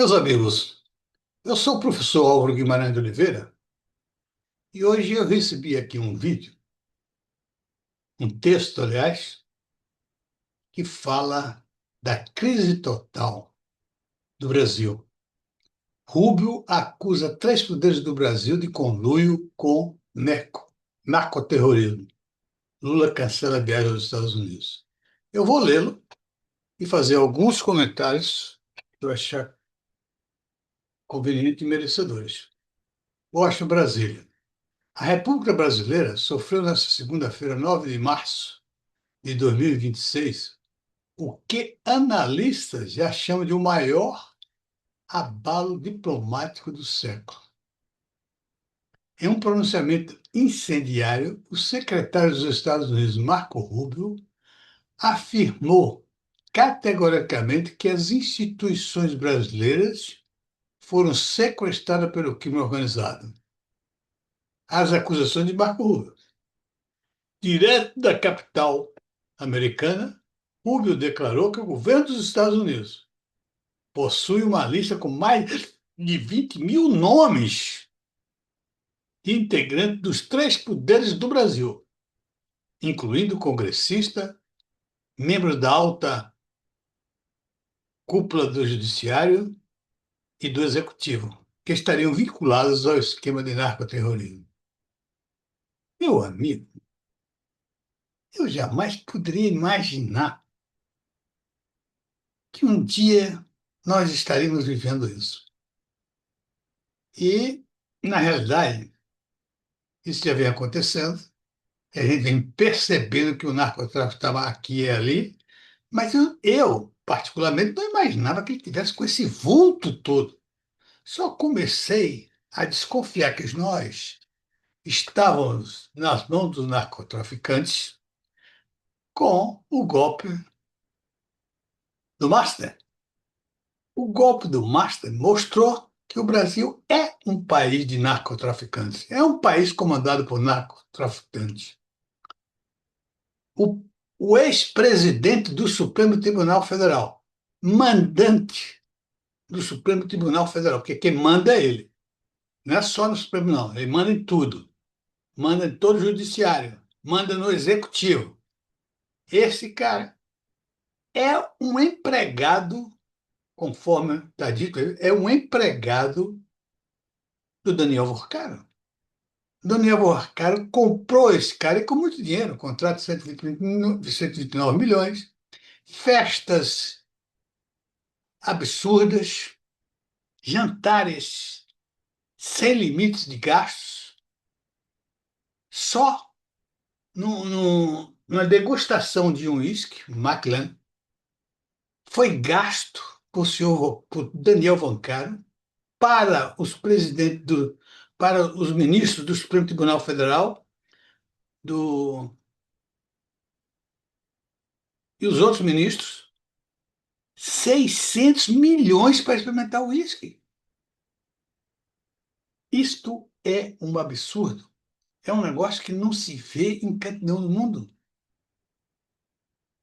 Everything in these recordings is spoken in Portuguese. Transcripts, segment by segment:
Meus amigos, eu sou o professor Álvaro Guimarães de Oliveira e hoje eu recebi aqui um vídeo, um texto, aliás, que fala da crise total do Brasil. Rubio acusa três poderes do Brasil de conluio com narcoterrorismo. Lula cancela a viagem aos Estados Unidos. Eu vou lê-lo e fazer alguns comentários que eu achar conveniente e merecedores. Washington, Brasília. A República Brasileira sofreu nesta segunda-feira, 9 de março de 2026, o que analistas já chamam de o maior abalo diplomático do século. Em um pronunciamento incendiário, o secretário dos Estados Unidos, Marco Rubio, afirmou categoricamente que as instituições brasileiras foram sequestradas pelo crime organizado. As acusações de Marco Rubio. Direto da capital americana, Rubio declarou que o governo dos Estados Unidos possui uma lista com mais de 20 mil nomes de integrantes dos três poderes do Brasil, incluindo congressista, membros da alta cúpula do judiciário e do executivo, que estariam vinculados ao esquema de narcoterrorismo. Meu amigo, eu jamais poderia imaginar que um dia nós estaríamos vivendo isso. E, na realidade, isso já vem acontecendo, e a gente vem percebendo que o narcotráfico estava aqui e ali, mas eu, particularmente, não imaginava que ele tivesse com esse vulto todo. Só comecei a desconfiar que nós estávamos nas mãos dos narcotraficantes com o golpe do Master. O golpe do Master mostrou que o Brasil é um país de narcotraficantes, é um país comandado por narcotraficantes. O, o ex-presidente do Supremo Tribunal Federal, mandante do Supremo Tribunal Federal, porque quem manda é ele. Não é só no Supremo, não. Ele manda em tudo. Manda em todo o judiciário. Manda no executivo. Esse cara é um empregado, conforme está dito, é um empregado do Daniel Vorcaro. Daniel Vorcaro comprou esse cara e com muito dinheiro, contrato de 129 milhões, festas absurdas, jantares sem limites de gastos, só numa degustação de um uísque, Macallan, foi gasto por Daniel Vancaro para os presidentes para os ministros do Supremo Tribunal Federal do, e os outros ministros, 600 milhões para experimentar o uísque. Isto é um absurdo. É um negócio que não se vê em canto nenhum do mundo.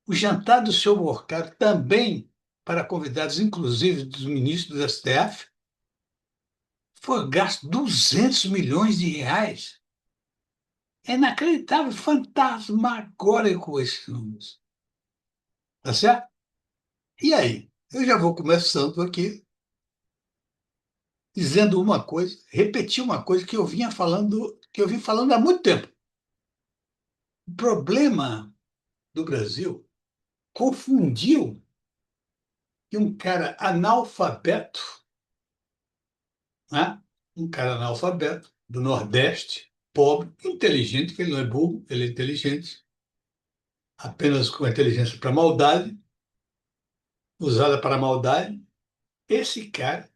O jantar do senhor Morcado também, para convidados, inclusive dos ministros do STF, foi gasto 200 milhões de reais. É inacreditável, fantasmagórico esses números. Tá certo? E aí? Eu já vou começando aqui dizendo uma coisa, repetir uma coisa que eu vim falando há muito tempo. O problema do Brasil confundiu que um cara analfabeto, né? Um cara analfabeto do Nordeste, pobre, inteligente, que ele não é burro, ele é inteligente, apenas com inteligência para maldade, usada para maldade. Esse cara,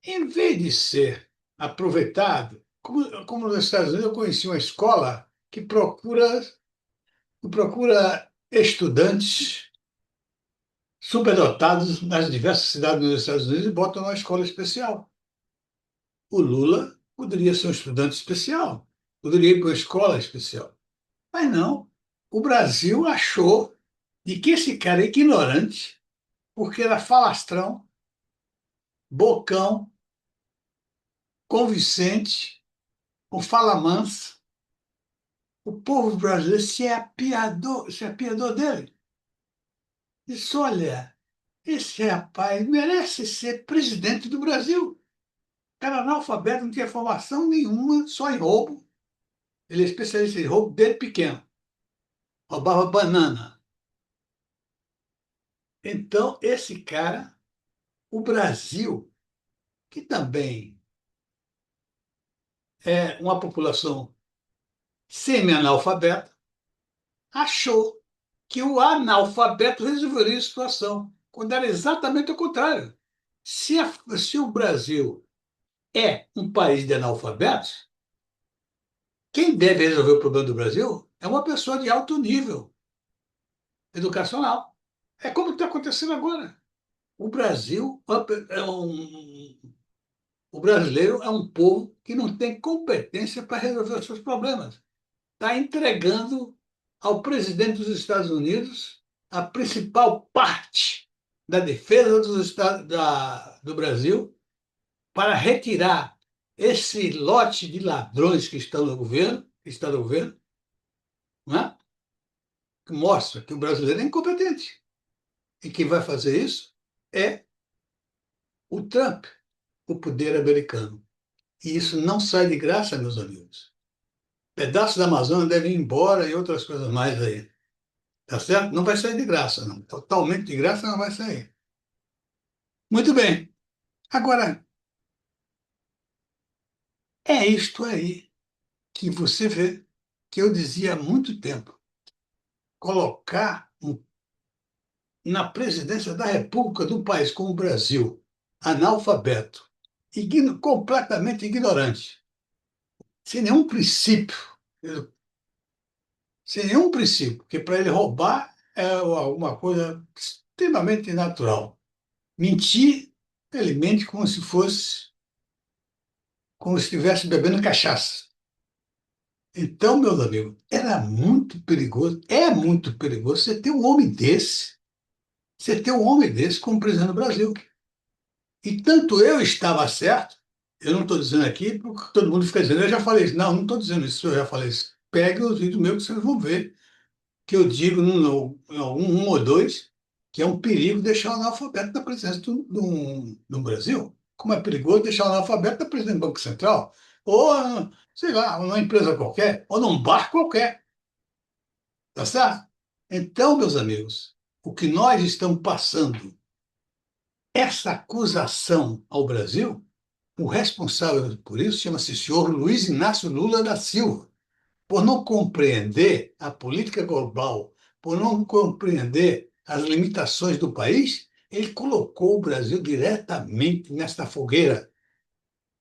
em vez de ser aproveitado, como nos Estados Unidos eu conheci uma escola que procura estudantes superdotados nas diversas cidades dos Estados Unidos e bota numa escola especial. O Lula poderia ser um estudante especial, poderia ir para uma escola especial. Mas não. O Brasil achou de que esse cara é ignorante, porque era falastrão, Bocão, com Vicente, o Fala Mansa. O povo brasileiro se apiadou dele. Disse, olha, esse rapaz merece ser presidente do Brasil. Era analfabeto, não tinha formação nenhuma, só em roubo. Ele é especialista em roubo desde pequeno. Roubava banana. Então, esse cara, o Brasil, que também é uma população semi-analfabeta, achou que o analfabeto resolveria a situação, quando era exatamente o contrário. Se o Brasil é um país de analfabetos, quem deve resolver o problema do Brasil é uma pessoa de alto nível educacional. É como está acontecendo agora. O Brasil é o brasileiro é um povo que não tem competência para resolver os seus problemas. Está entregando ao presidente dos Estados Unidos a principal parte da defesa do Brasil para retirar esse lote de ladrões que estão no governo, né? Que mostra que o brasileiro é incompetente. E quem vai fazer isso é o Trump, o poder americano. E isso não sai de graça, meus amigos. Pedaços da Amazônia devem ir embora e outras coisas mais aí. Tá certo? Não vai sair de graça, não. Totalmente de graça não vai sair. Muito bem. Agora, é isto aí que você vê que eu dizia há muito tempo. Colocar na presidência da República de um país como o Brasil, analfabeto, completamente ignorante, sem nenhum princípio, sem nenhum princípio, porque para ele roubar é alguma coisa extremamente natural. Mentir, ele mente como se estivesse bebendo cachaça. Então, meus amigos, era muito perigoso, é muito perigoso você ter um homem desse como presidente do Brasil. E tanto eu estava certo, eu não estou dizendo aqui porque todo mundo fica dizendo, eu já falei isso. Não, não estou dizendo isso, eu já falei isso. Pegue os vídeos meus que vocês vão ver que eu digo em algum um ou dois que é um perigo deixar o analfabeto na presidência do Brasil. Como é perigoso deixar o analfabeto na presidência do Banco Central, ou, sei lá, numa empresa qualquer, ou num bar qualquer. Tá certo? Então, meus amigos, o que nós estamos passando, essa acusação ao Brasil, o responsável por isso chama-se senhor Luiz Inácio Lula da Silva, por não compreender a política global, por não compreender as limitações do país, ele colocou o Brasil diretamente nesta fogueira.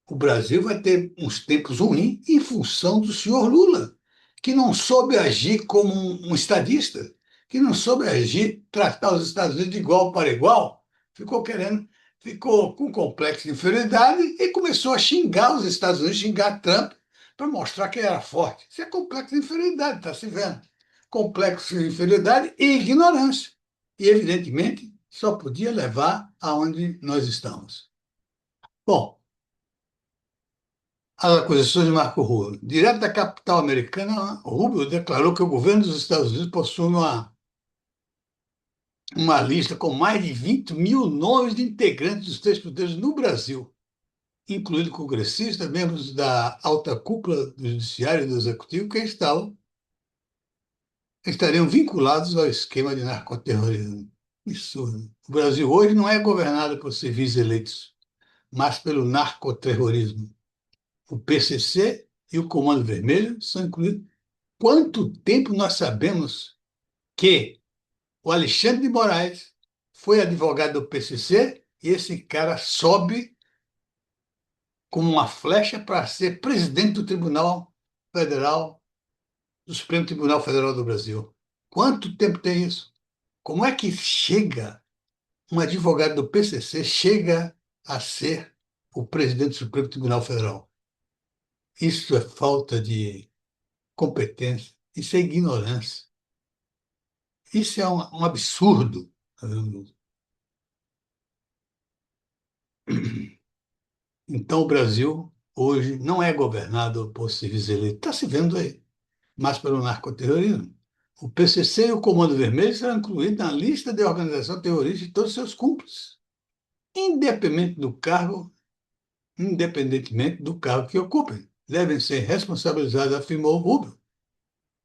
O Brasil vai ter uns tempos ruins em função do senhor Lula, que não soube agir como um estadista, que não soube agir, tratar os Estados Unidos de igual para igual, ficou com complexo de inferioridade e começou a xingar os Estados Unidos, xingar Trump, para mostrar que ele era forte. Isso é complexo de inferioridade, está se vendo. Complexo de inferioridade e ignorância. E, evidentemente, só podia levar aonde nós estamos. Bom, as acusações de Marco Rubio. Direto da capital americana, Rubio declarou que o governo dos Estados Unidos possui uma lista com mais de 20 mil nomes de integrantes dos três poderes no Brasil, incluindo congressistas, membros da alta cúpula do Judiciário e do Executivo, que estariam vinculados ao esquema de narcoterrorismo. Absurdo. O Brasil hoje não é governado por civis eleitos, mas pelo narcoterrorismo. O PCC e o Comando Vermelho são incluídos. Quanto tempo nós sabemos que o Alexandre de Moraes foi advogado do PCC e esse cara sobe como uma flecha para ser presidente do Tribunal Federal, do Supremo Tribunal Federal do Brasil? Quanto tempo tem isso? Como é que chega um advogado do PCC chega a ser o presidente do Supremo Tribunal Federal? Isso é falta de competência, isso é ignorância. Isso é um absurdo. Então, o Brasil hoje não é governado por civis eleitos. Está se vendo aí, mas pelo narcoterrorismo. O PCC e o Comando Vermelho serão incluídos na lista de organização terrorista de todos os seus cúmplices, independente do cargo, independentemente do cargo que ocupem. Devem ser responsabilizados, afirmou Rubio.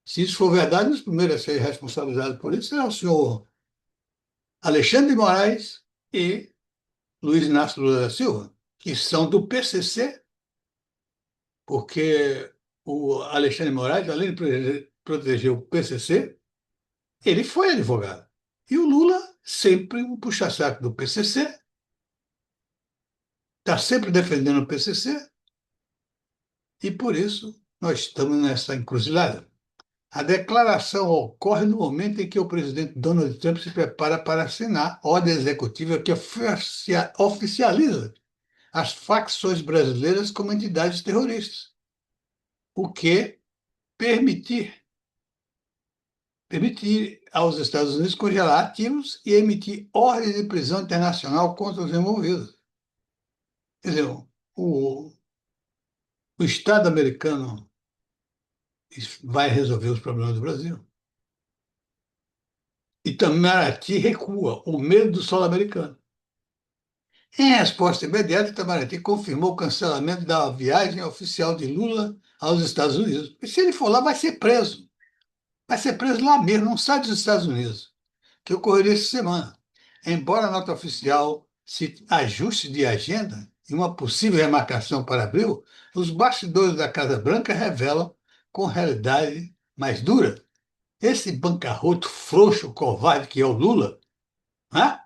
Se isso for verdade, os primeiros a serem responsabilizados por isso será o senhor Alexandre de Moraes e Luiz Inácio Lula da Silva, que são do PCC, porque o Alexandre de Moraes, além de proteger o PCC, ele foi advogado. E o Lula, sempre um puxa-saco do PCC, está sempre defendendo o PCC, e por isso nós estamos nessa encruzilhada. A declaração ocorre no momento em que o presidente Donald Trump se prepara para assinar ordem executiva que oficializa as facções brasileiras como entidades terroristas, o que permitir, permitir aos Estados Unidos congelar ativos e emitir ordem de prisão internacional contra os envolvidos. Quer dizer, o Estado americano vai resolver os problemas do Brasil. Itamaraty recua, o medo do solo americano. Em resposta imediata, Itamaraty confirmou o cancelamento da viagem oficial de Lula aos Estados Unidos. E se ele for lá, vai ser preso. Vai ser preso lá mesmo, não sai dos Estados Unidos, que ocorreria essa semana. Embora a nota oficial cite ajuste de agenda e uma possível remarcação para abril, os bastidores da Casa Branca revelam com realidade mais dura. Esse bancarroto frouxo, covarde que é o Lula, né?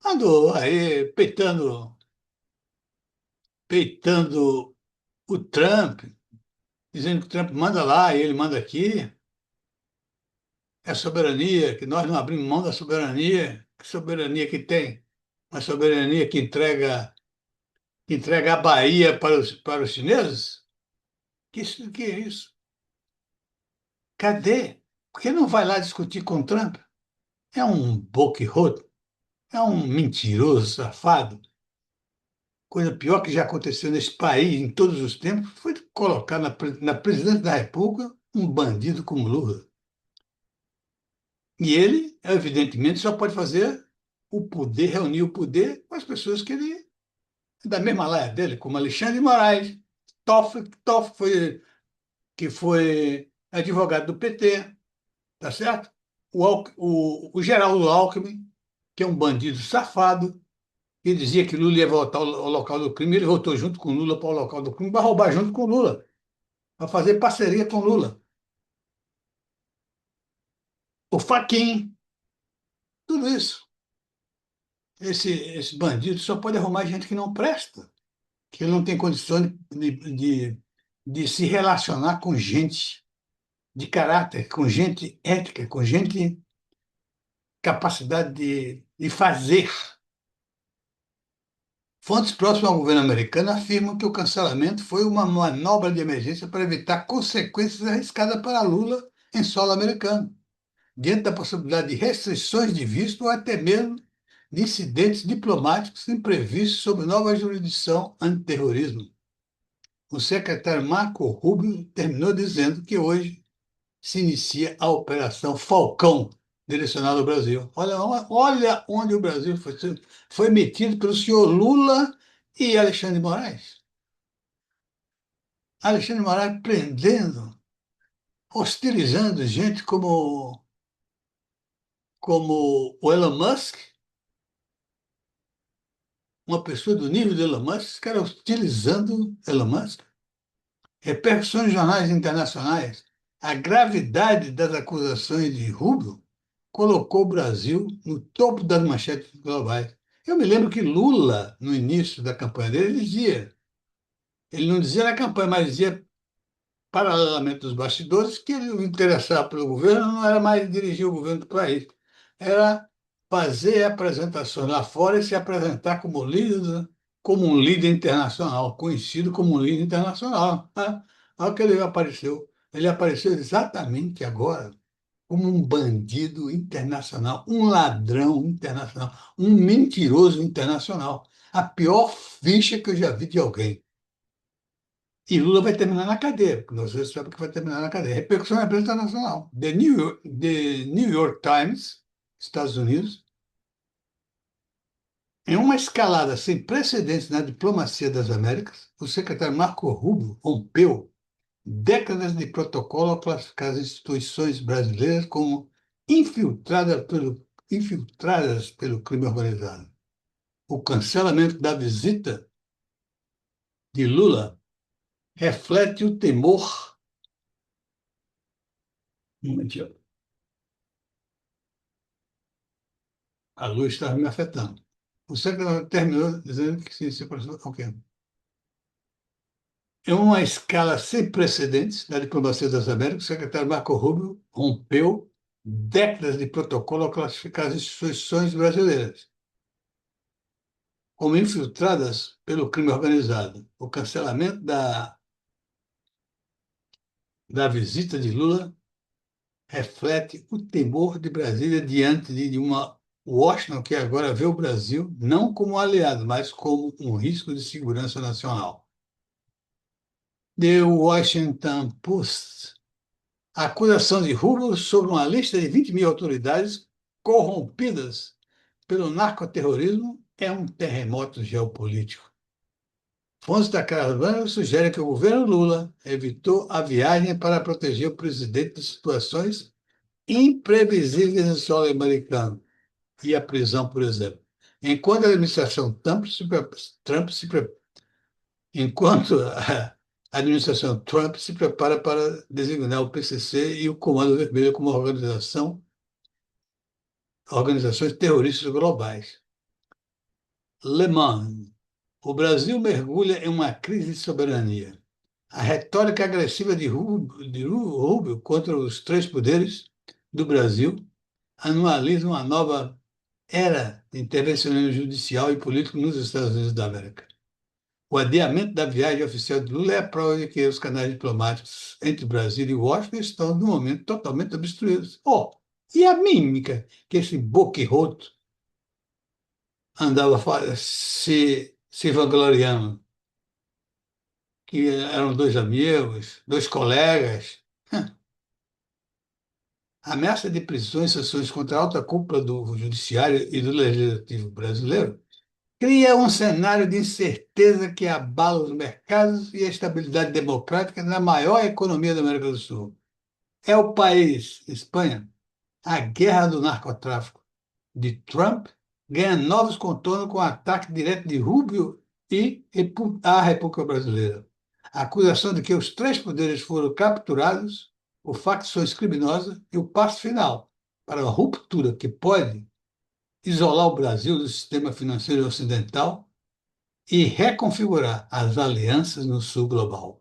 Andou aí peitando o Trump, dizendo que o Trump manda lá e ele manda aqui. É soberania, que nós não abrimos mão da soberania. Que soberania que tem? Uma soberania que entrega a Bahia para os chineses? Que é isso? Cadê? Por que não vai lá discutir com o Trump? É um boquirroto, é um mentiroso, safado. Coisa pior que já aconteceu nesse país em todos os tempos foi colocar na presidência da República um bandido como Lula. E ele, evidentemente, só pode fazer o poder, reunir o poder com as pessoas que ele, da mesma laia dele, como Alexandre de Moraes, Toffoli que foi advogado do PT, tá certo? O Geraldo Alckmin, que é um bandido safado, que dizia que Lula ia voltar ao local do crime, ele voltou junto com Lula para o local do crime, para roubar junto com Lula, para fazer parceria com Lula. O Fachin, tudo isso. Esse bandido só pode arrumar gente que não presta, que ele não tem condições de se relacionar com gente de caráter, com gente ética, com gente capacidade de fazer. Fontes próximas ao governo americano afirmam que o cancelamento foi uma manobra de emergência para evitar consequências arriscadas para Lula em solo americano, diante da possibilidade de restrições de visto ou até mesmo de incidentes diplomáticos imprevistos sob nova jurisdição antiterrorismo. O secretário Marco Rubio terminou dizendo que hoje se inicia a Operação Falcão, direcionada ao Brasil. Olha onde o Brasil foi metido pelo senhor Lula e Alexandre de Moraes. Alexandre de Moraes prendendo, hostilizando gente como o Elon Musk, uma pessoa do nível de Elon Musk, esse cara hostilizando Elon Musk. Repercussões em jornais internacionais. A gravidade das acusações de Rubio colocou o Brasil no topo das manchetes globais. Eu me lembro que Lula, no início da campanha dele, ele não dizia na campanha, mas dizia, paralelamente dos bastidores, que ele o interessava pelo governo não era mais dirigir o governo do país, era fazer apresentações lá fora e se apresentar como um líder internacional, conhecido como um líder internacional. Né? Olha que ele apareceu. Ele apareceu exatamente agora, como um bandido internacional, um ladrão internacional, um mentiroso internacional. A pior ficha que eu já vi de alguém. E Lula vai terminar na cadeia, porque nós sabemos que vai terminar na cadeia. Repercussão na imprensa internacional. The New York Times, Estados Unidos, em uma escalada sem precedentes na diplomacia das Américas, o secretário Marco Rubio rompeu décadas de protocolo ao classificar as instituições brasileiras como infiltradas pelo crime organizado. O cancelamento da visita de Lula reflete o temor. Um momentinho. A luz estava me afetando. O secretário terminou dizendo que se aproximou. Ok. Em uma escala sem precedentes na diplomacia das Américas, o secretário Marco Rubio rompeu décadas de protocolo ao classificar as instituições brasileiras como infiltradas pelo crime organizado. O cancelamento da visita de Lula reflete o temor de Brasília diante de uma Washington que agora vê o Brasil não como aliado, mas como um risco de segurança nacional. The Washington Post. A acusação de Rubio sobre uma lista de 20 mil autoridades corrompidas pelo narcoterrorismo é um terremoto geopolítico. Fontes da caravana sugerem que o governo Lula evitou a viagem para proteger o presidente de situações imprevisíveis em solo americano e a prisão, por exemplo. Enquanto a administração Trump se pre- enquanto a administração Trump se prepara para designar o PCC e o Comando Vermelho como organizações terroristas globais. Le Monde. O Brasil mergulha em uma crise de soberania. A retórica agressiva de Rubio contra os três poderes do Brasil anualiza uma nova era de intervencionismo judicial e político nos Estados Unidos da América. O adiamento da viagem oficial de Lula é a prova de que os canais diplomáticos entre Brasil e Washington estão, no momento, totalmente obstruídos. Oh, e a mímica que esse boquirroto andava se vangloriando, que eram dois amigos, dois colegas. A ameaça de prisões e sanções contra a alta cúpula do Judiciário e do Legislativo brasileiro cria um cenário de incerteza que abala os mercados e a estabilidade democrática na maior economia da América do Sul. É o país, Espanha, a guerra do narcotráfico de Trump ganha novos contornos com o ataque direto de Rubio à República Brasileira. A acusação de que os três poderes foram capturados por facções criminosas e o passo final para uma ruptura que pode isolar o Brasil do sistema financeiro ocidental e reconfigurar as alianças no sul global.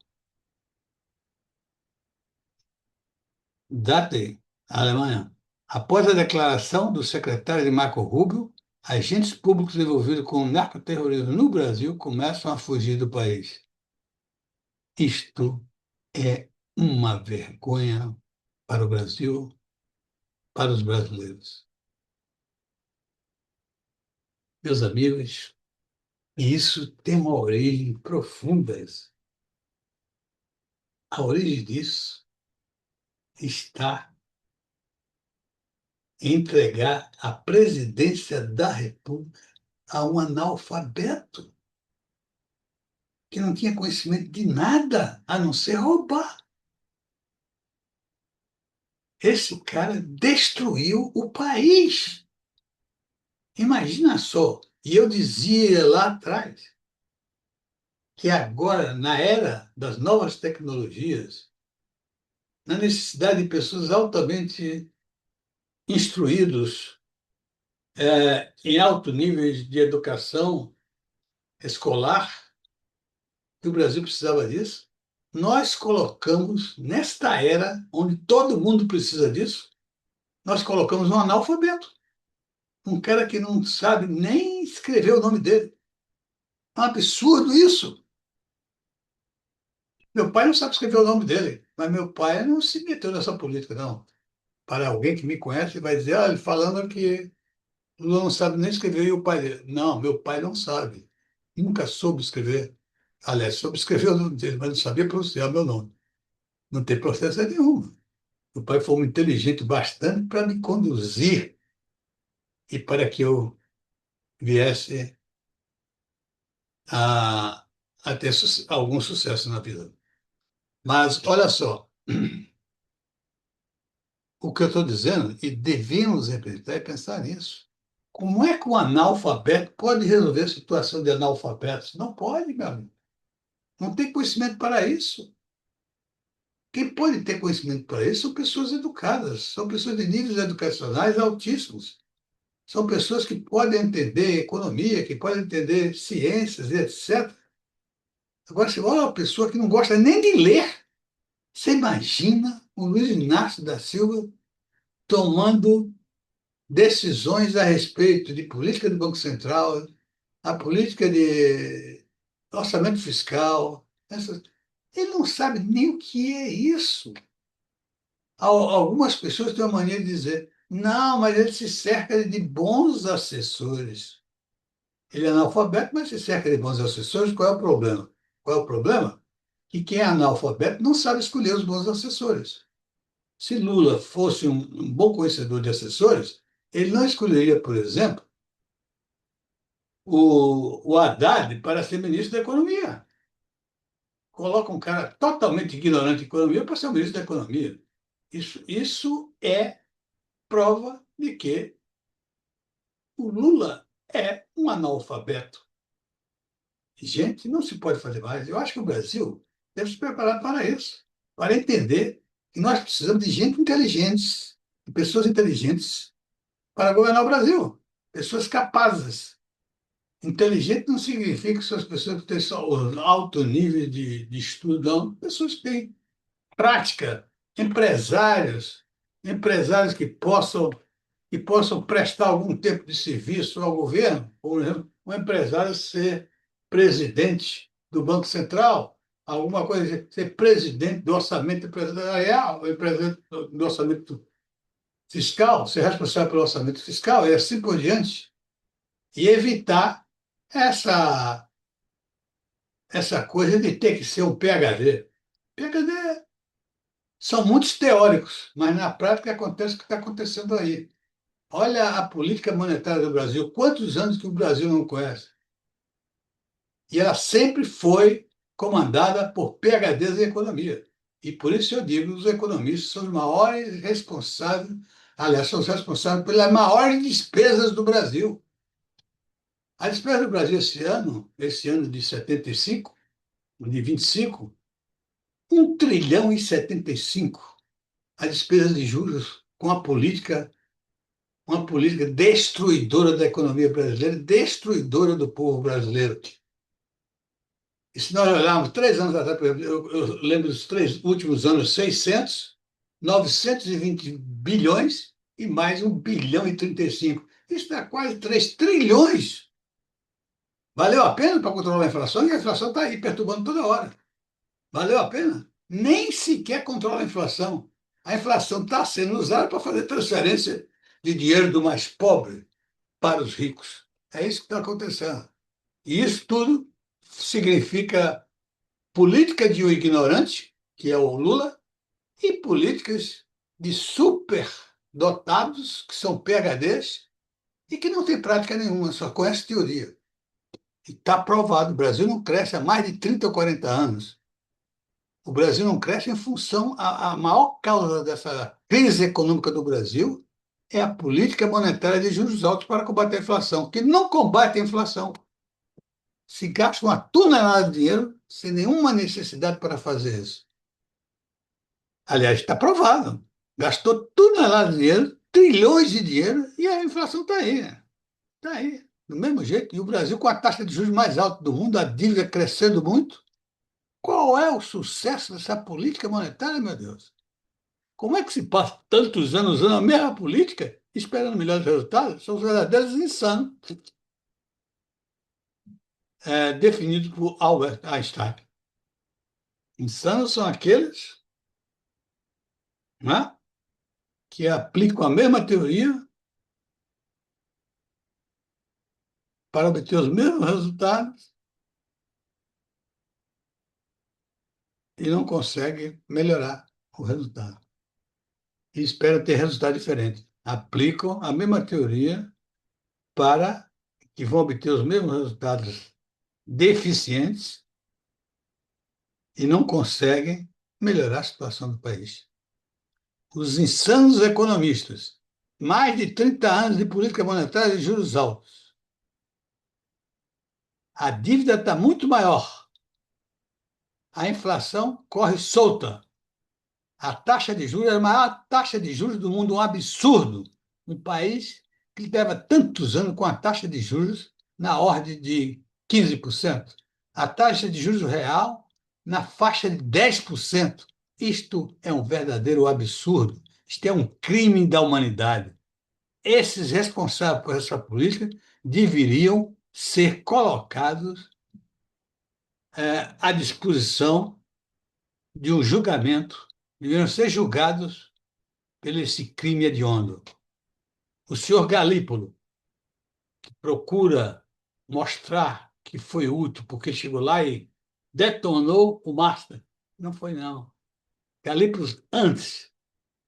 Date, Alemanha. Após a declaração do secretário de Marco Rubio, agentes públicos envolvidos com o narcoterrorismo no Brasil começam a fugir do país. Isto é uma vergonha para o Brasil, para os brasileiros. Meus amigos, isso tem uma origem profunda. A origem disso está em entregar a presidência da República a um analfabeto que não tinha conhecimento de nada a não ser roubar. Esse cara destruiu o país. Imagina só. E eu dizia lá atrás que agora, na era das novas tecnologias, na necessidade de pessoas altamente instruídos, em alto nível de educação escolar, que o Brasil precisava disso, nós colocamos, nesta era, onde todo mundo precisa disso, nós colocamos um analfabeto. Um cara que não sabe nem escrever o nome dele. É um absurdo isso. Meu pai não sabe escrever o nome dele, mas meu pai não se meteu nessa política, não. para alguém que me conhece, vai dizer, ele falando que o Lula não sabe nem escrever, e o pai dele. Não, meu pai não sabe. Nunca soube escrever. Aliás, soube escrever o nome dele, mas não sabia pronunciar meu nome. Não tem processo nenhum. Meu pai foi um inteligente bastante para me conduzir e para que eu viesse a, a ter algum sucesso na vida. Mas, olha só, o que eu estou dizendo, e devemos refletir e pensar nisso. Como é que um analfabeto pode resolver a situação de analfabetos? Não pode, meu amigo. Não tem conhecimento para isso. Quem pode ter conhecimento para isso são pessoas educadas, são pessoas de níveis educacionais altíssimos. São pessoas que podem entender economia, que podem entender ciências e etc. Agora, você olha uma pessoa que não gosta nem de ler. Você imagina o Luiz Inácio da Silva tomando decisões a respeito de política do Banco Central, a política de orçamento fiscal. Ele não sabe nem o que é isso. Algumas pessoas têm a mania de dizer, não, mas ele se cerca de bons assessores. Ele é analfabeto, mas se cerca de bons assessores, qual é o problema? Qual é o problema? Que quem é analfabeto não sabe escolher os bons assessores. Se Lula fosse um bom conhecedor de assessores, ele não escolheria, por exemplo, o Haddad para ser ministro da Economia. Coloca um cara totalmente ignorante de economia para ser o ministro da Economia. Isso é prova de que o Lula é um analfabeto. Gente, não se pode fazer mais. Eu acho que o Brasil deve se preparar para isso, para entender que nós precisamos de gente inteligente, de pessoas inteligentes para governar o Brasil, pessoas capazes. Inteligente não significa que são as pessoas que têm só um alto nível de estudo, não. Pessoas que têm prática, empresários, empresários que possam prestar algum tempo de serviço ao governo, por exemplo, um empresário ser presidente do Banco Central, alguma coisa, assim, ser presidente do orçamento empresarial, presidente do orçamento fiscal, ser responsável pelo orçamento fiscal e assim por diante, e evitar essa, essa coisa de ter que ser um PhD. PhD são muitos teóricos, mas na prática acontece o que está acontecendo aí. Olha a política monetária do Brasil, quantos anos que o Brasil não conhece? E ela sempre foi comandada por PhDs em economia. E por isso eu digo, os economistas são os maiores responsáveis, aliás, são os responsáveis pelas maiores despesas do Brasil. A despesa do Brasil esse ano de 75, de 25, 1 trilhão e 75. A despesa de juros com a política, uma política destruidora da economia brasileira, destruidora do povo brasileiro. E se nós olharmos 3 anos atrás, por exemplo, eu lembro dos 3 últimos anos, 600, 920 bilhões e mais 1 bilhão e 35. Isso dá quase 3 trilhões. Valeu a pena para controlar a inflação? E a inflação está aí perturbando toda hora. Valeu a pena? Nem sequer controla a inflação. A inflação está sendo usada para fazer transferência de dinheiro do mais pobre para os ricos. É isso que está acontecendo. E isso tudo significa política de um ignorante, que é o Lula, e políticas de superdotados, que são PhDs, e que não têm prática nenhuma, só conhecem teoria. E está provado, o Brasil não cresce há mais de 30 ou 40 anos. O Brasil não cresce em função, a maior causa dessa crise econômica do Brasil é a política monetária de juros altos para combater a inflação, que não combate a inflação. Se gasta uma tonelada de dinheiro sem nenhuma necessidade para fazer isso. Aliás, está provado. Gastou toneladas de dinheiro, trilhões de dinheiro, e a inflação está aí. Está aí, do mesmo jeito. E o Brasil, com a taxa de juros mais alta do mundo, a dívida crescendo muito. Qual é o sucesso dessa política monetária, meu Deus? Como é que se passa tantos anos usando a mesma política, esperando melhores resultados? São os verdadeiros insanos, definidos por Albert Einstein. Insanos são aqueles, né, que aplicam a mesma teoria para obter os mesmos resultados e não conseguem melhorar o resultado. E esperam ter resultado diferente. Aplicam a mesma teoria para que vão obter os mesmos resultados deficientes e não conseguem melhorar a situação do país. Os insanos economistas, mais de 30 anos de política monetária e juros altos. A dívida está muito maior. A inflação corre solta. A taxa de juros é a maior taxa de juros do mundo, um absurdo. Um país que leva tantos anos com a taxa de juros na ordem de 15%. A taxa de juros real na faixa de 10%. Isto é um verdadeiro absurdo. Isto é um crime da humanidade. Esses responsáveis por essa política deveriam ser colocados à disposição de um julgamento, deveriam ser julgados pelo esse crime hediondo. O senhor Galípolo procura mostrar que foi útil porque chegou lá e detonou o Master. Não foi, não. Galípolo antes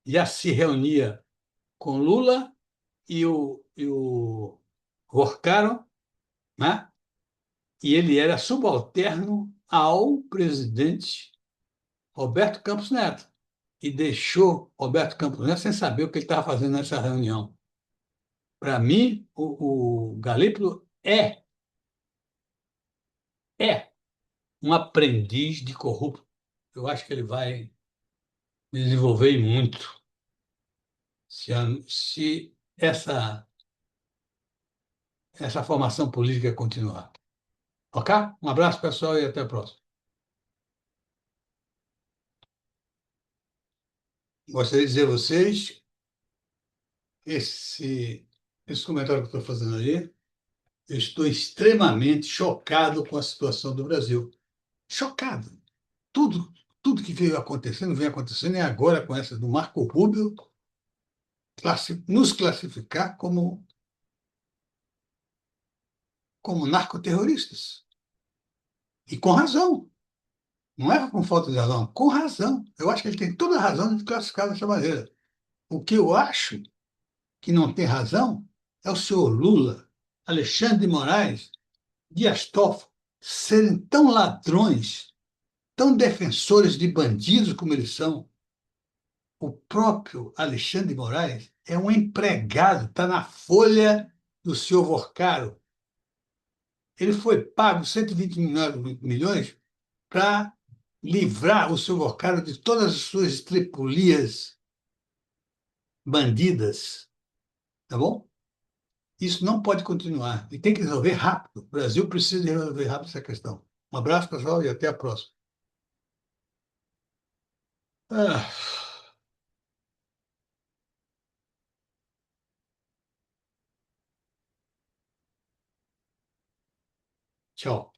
já se reunia com Lula e o Horcaro, né? E ele era subalterno ao presidente Roberto Campos Neto e deixou Roberto Campos Neto sem saber o que ele estava fazendo nessa reunião. Para mim, o Galípolo é um aprendiz de corrupto. Eu acho que ele vai desenvolver e muito se essa formação política continuar. Ok? Um abraço, pessoal, e até a próxima. Gostaria de dizer a vocês, esse, esse comentário que eu estou fazendo aí, eu estou extremamente chocado com a situação do Brasil. Chocado. Tudo, tudo que veio acontecendo, vem acontecendo, e agora com essa do Marco Rubio, nos classificar como narcoterroristas. E com razão. Não é com falta de razão, com razão. Eu acho que ele tem toda a razão de classificar dessa maneira. O que eu acho que não tem razão é o senhor Lula, Alexandre de Moraes, Dias Toffoli serem tão ladrões, tão defensores de bandidos como eles são. O próprio Alexandre de Moraes é um empregado, está na folha do senhor Vorcaro. Ele foi pago 129 milhões para livrar o senhor Vorcaro de todas as suas estripulias bandidas, tá bom? Isso não pode continuar e tem que resolver rápido. O Brasil precisa de resolver rápido essa questão. Um abraço, pessoal, e até a próxima. Ah, tchau.